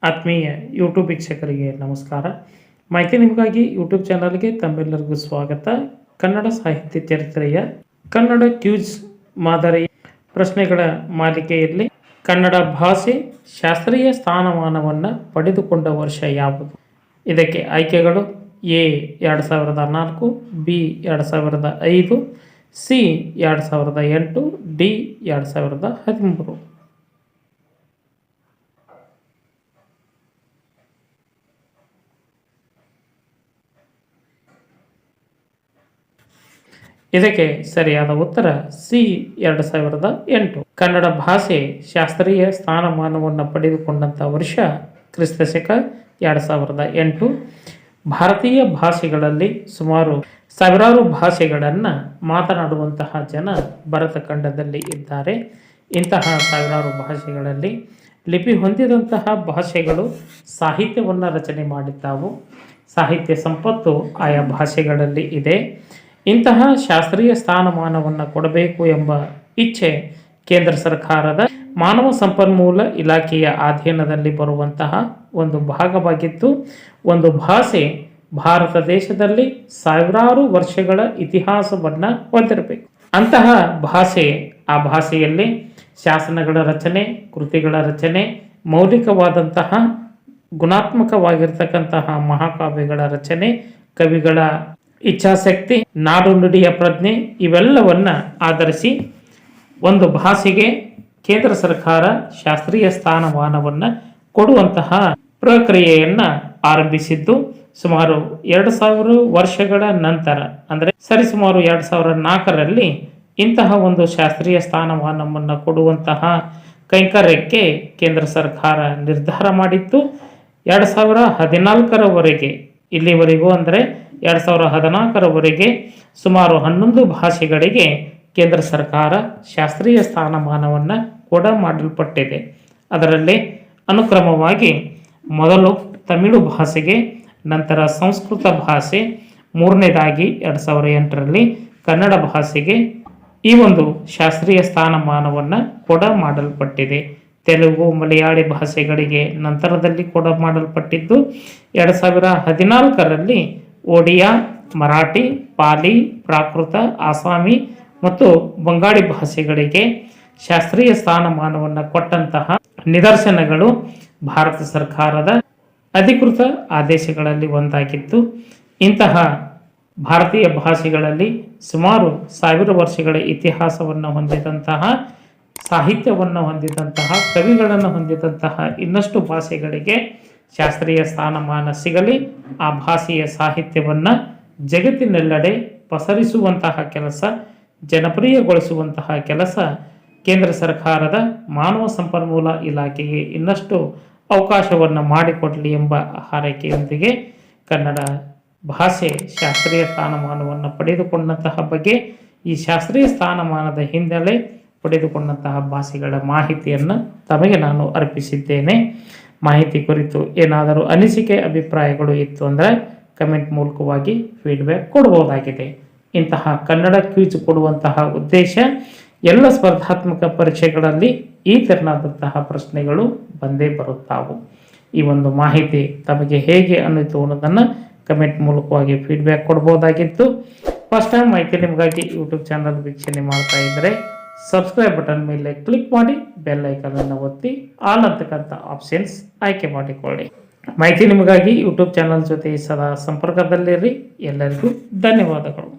ಆತ್ಮೀಯ ಯೂಟ್ಯೂಬ್ ವೀಕ್ಷಕರಿಗೆ ನಮಸ್ಕಾರ. ಮಾಹಿತಿ ನಿಮಗಾಗಿ ಯೂಟ್ಯೂಬ್ ಚಾನಲ್ಗೆ ತಮ್ಮೆಲ್ಲರಿಗೂ ಸ್ವಾಗತ. ಕನ್ನಡ ಸಾಹಿತ್ಯ ಚರಿತ್ರೆಯ ಕನ್ನಡ ಕ್ಯೂಸ್ ಮಾದರಿ ಪ್ರಶ್ನೆಗಳ ಮಾಲಿಕೆಯಲ್ಲಿ ಕನ್ನಡ ಭಾಷೆ ಶಾಸ್ತ್ರೀಯ ಸ್ಥಾನಮಾನವನ್ನು ಪಡೆದುಕೊಂಡ ವರ್ಷ ಯಾವುದು? ಇದಕ್ಕೆ ಆಯ್ಕೆಗಳು: ಎ 2004, ಬಿ 2005, ಸಿ 2008, ಡಿ 2013. ಇದಕ್ಕೆ ಸರಿಯಾದ ಉತ್ತರ ಸಿ 2008. ಕನ್ನಡ ಭಾಷೆ ಶಾಸ್ತ್ರೀಯ ಸ್ಥಾನಮಾನವನ್ನು ಪಡೆದುಕೊಂಡಂಥ ವರ್ಷ ಕ್ರಿಸ್ತಶಕ 2008. ಭಾರತೀಯ ಭಾಷೆಗಳಲ್ಲಿ ಸುಮಾರು ಸಾವಿರಾರು ಭಾಷೆಗಳನ್ನು ಮಾತನಾಡುವಂತಹ ಜನ ಭರತ ಖಂಡದಲ್ಲಿ ಇದ್ದಾರೆ. ಇಂತಹ ಸಾವಿರಾರು ಭಾಷೆಗಳಲ್ಲಿ ಲಿಪಿ ಹೊಂದಿದಂತಹ ಭಾಷೆಗಳು ಸಾಹಿತ್ಯವನ್ನು ರಚನೆ ಮಾಡಿದ್ದಾವು. ಸಾಹಿತ್ಯ ಸಂಪತ್ತು ಆಯಾ ಭಾಷೆಗಳಲ್ಲಿ ಇದೆ. ಇಂತಹ ಶಾಸ್ತ್ರೀಯ ಸ್ಥಾನಮಾನವನ್ನು ಕೊಡಬೇಕು ಎಂಬ ಇಚ್ಛೆ ಕೇಂದ್ರ ಸರ್ಕಾರದ ಮಾನವ ಸಂಪನ್ಮೂಲ ಇಲಾಖೆಯ ಅಧೀನದಲ್ಲಿ ಬರುವಂತಹ ಒಂದು ಭಾಗವಾಗಿದ್ದು, ಒಂದು ಭಾಷೆ ಭಾರತ ದೇಶದಲ್ಲಿ ಸಾವಿರಾರು ವರ್ಷಗಳ ಇತಿಹಾಸವನ್ನು ಹೊಂದಿರಬೇಕು. ಅಂತಹ ಭಾಷೆ, ಆ ಭಾಷೆಯಲ್ಲಿ ಶಾಸನಗಳ ರಚನೆ, ಕೃತಿಗಳ ರಚನೆ, ಮೌಲಿಕವಾದಂತಹ ಗುಣಾತ್ಮಕವಾಗಿರ್ತಕ್ಕಂತಹ ಮಹಾಕಾವ್ಯಗಳ ರಚನೆ, ಕವಿಗಳ ಇಚ್ಛಾಶಕ್ತಿ, ನಾಡು ನುಡಿಯ ಪ್ರಜ್ಞೆ ಇವೆಲ್ಲವನ್ನ ಆಧರಿಸಿ ಒಂದು ಭಾಷೆಗೆ ಕೇಂದ್ರ ಸರ್ಕಾರ ಶಾಸ್ತ್ರೀಯ ಸ್ಥಾನಮಾನವನ್ನು ಕೊಡುವಂತಹ ಪ್ರಕ್ರಿಯೆಯನ್ನು ಆರಂಭಿಸಿದ್ದು ಸುಮಾರು 2000 ವರ್ಷಗಳ ನಂತರ, ಅಂದರೆ ಸರಿಸುಮಾರು 2004ರಲ್ಲಿ ಇಂತಹ ಒಂದು ಶಾಸ್ತ್ರೀಯ ಸ್ಥಾನಮಾನವನ್ನು ಕೊಡುವಂತಹ ಕೈಂಕರ್ಯಕ್ಕೆ ಕೇಂದ್ರ ಸರ್ಕಾರ ನಿರ್ಧಾರ ಮಾಡಿತ್ತು. 2014ರವರೆಗೆ, ಇಲ್ಲಿವರೆಗೂ ಅಂದರೆ 2014ರವರೆಗೆ ಸುಮಾರು 11 ಭಾಷೆಗಳಿಗೆ ಕೇಂದ್ರ ಸರ್ಕಾರ ಶಾಸ್ತ್ರೀಯ ಸ್ಥಾನಮಾನವನ್ನು ಮಾಡಲ್ಪಟ್ಟಿದೆ. ಅದರಲ್ಲಿ ಅನುಕ್ರಮವಾಗಿ ಮೊದಲು ತಮಿಳು ಭಾಷೆಗೆ, ನಂತರ ಸಂಸ್ಕೃತ ಭಾಷೆ, ಮೂರನೇದಾಗಿ 2008ರಲ್ಲಿ ಕನ್ನಡ ಭಾಷೆಗೆ ಈ ಒಂದು ಶಾಸ್ತ್ರೀಯ ಸ್ಥಾನಮಾನವನ್ನು ಮಾಡಲ್ಪಟ್ಟಿದೆ. ತೆಲುಗು, ಮಲಯಾಳಿ ಭಾಷೆಗಳಿಗೆ ನಂತರದಲ್ಲಿ ಮಾಡಲ್ಪಟ್ಟಿದ್ದು 2014ರಲ್ಲಿ ಒಡಿಯಾ, ಮರಾಠಿ, ಪಾಲಿ, ಪ್ರಾಕೃತ, ಆಸಾಮಿ ಮತ್ತು ಬಂಗಾಳಿ ಭಾಷೆಗಳಿಗೆ ಶಾಸ್ತ್ರೀಯ ಸ್ಥಾನಮಾನವನ್ನು ಕೊಟ್ಟಂತಹ ನಿದರ್ಶನಗಳು ಭಾರತ ಸರ್ಕಾರದ ಅಧಿಕೃತ ಆದೇಶಗಳಲ್ಲಿ ಒಂದಾಗಿತ್ತು. ಇಂತಹ ಭಾರತೀಯ ಭಾಷೆಗಳಲ್ಲಿ ಸುಮಾರು 1000 ವರ್ಷಗಳ ಇತಿಹಾಸವನ್ನು ಹೊಂದಿದಂತಹ, ಸಾಹಿತ್ಯವನ್ನು ಹೊಂದಿದಂತಹ, ಕವಿಗಳನ್ನು ಹೊಂದಿದಂತಹ ಇನ್ನಷ್ಟು ಭಾಷೆಗಳಿಗೆ ಶಾಸ್ತ್ರೀಯ ಸ್ಥಾನಮಾನ ಸಿಗಲಿ, ಆ ಭಾಷೆಯ ಸಾಹಿತ್ಯವನ್ನು ಜಗತ್ತಿನೆಲ್ಲೆಡೆ ಪಸರಿಸುವಂತಹ ಕೆಲಸ, ಜನಪ್ರಿಯಗೊಳಿಸುವಂತಹ ಕೆಲಸ ಕೇಂದ್ರ ಸರ್ಕಾರದ ಮಾನವ ಸಂಪನ್ಮೂಲ ಇಲಾಖೆಗೆ ಇನ್ನಷ್ಟು ಅವಕಾಶವನ್ನು ಮಾಡಿಕೊಡಲಿ ಎಂಬ ಹಾರೈಕೆಯೊಂದಿಗೆ ಕನ್ನಡ ಭಾಷೆ ಶಾಸ್ತ್ರೀಯ ಸ್ಥಾನಮಾನವನ್ನು ಪಡೆದುಕೊಂಡಂತಹ ಬಗ್ಗೆ, ಈ ಶಾಸ್ತ್ರೀಯ ಸ್ಥಾನಮಾನದ ಹಿನ್ನೆಲೆ, ಪಡೆದುಕೊಂಡಂತಹ ಭಾಷೆಗಳ ಮಾಹಿತಿಯನ್ನು ತಮಗೆ ನಾನು ಅರ್ಪಿಸಿದ್ದೇನೆ. ಮಾಹಿತಿ ಕುರಿತು ಏನಾದರೂ ಅನಿಸಿಕೆ, ಅಭಿಪ್ರಾಯಗಳು ಇತ್ತು ಅಂದರೆ ಕಮೆಂಟ್ ಮೂಲಕವಾಗಿ ಫೀಡ್ಬ್ಯಾಕ್ ಕೊಡಬಹುದಾಗಿದೆ. ಇಂತಹ ಕನ್ನಡ ಕ್ವಿಜ್ ಕೊಡುವಂತಹ ಉದ್ದೇಶ ಎಲ್ಲ ಸ್ಪರ್ಧಾತ್ಮಕ ಪರೀಕ್ಷೆಗಳಲ್ಲಿ ಈ ತೆರನಾದಂತಹ ಪ್ರಶ್ನೆಗಳು ಬಂದೇ ಬರುತ್ತಾವು. ಈ ಒಂದು ಮಾಹಿತಿ ತಮಗೆ ಹೇಗೆ ಅನ್ನಿತು ಅನ್ನೋದನ್ನು ಕಮೆಂಟ್ ಮೂಲಕವಾಗಿ ಫೀಡ್ಬ್ಯಾಕ್ ಕೊಡ್ಬೋದಾಗಿತ್ತು. ಫಸ್ಟ್ ಟೈಮ್ ಮಾಹಿತಿ ನಿಮಗಾಗಿ ಯೂಟ್ಯೂಬ್ ಚಾನಲ್ ವೀಕ್ಷಣೆ ಮಾಡ್ತಾ ಇದ್ದರೆ ಸಬ್ಸ್ಕ್ರೈಬ್ ಬಟನ್ ಮೇಲೆ ಕ್ಲಿಕ್ ಮಾಡಿ ಬೆಲ್ ಐಕನನ್ನು ಒತ್ತಿ ಆಲ್ ಅಂತಕ್ಕಂಥ ಆಪ್ಷನ್ಸ್ ಆಯ್ಕೆ ಮಾಡಿಕೊಳ್ಳಿ. ಮಾಹಿತಿ ನಿಮಗಾಗಿ ಯೂಟ್ಯೂಬ್ ಚಾನಲ್ ಜೊತೆ ಸದಾ ಸಂಪರ್ಕದಲ್ಲಿರಿ. ಎಲ್ಲರಿಗೂ ಧನ್ಯವಾದಗಳು.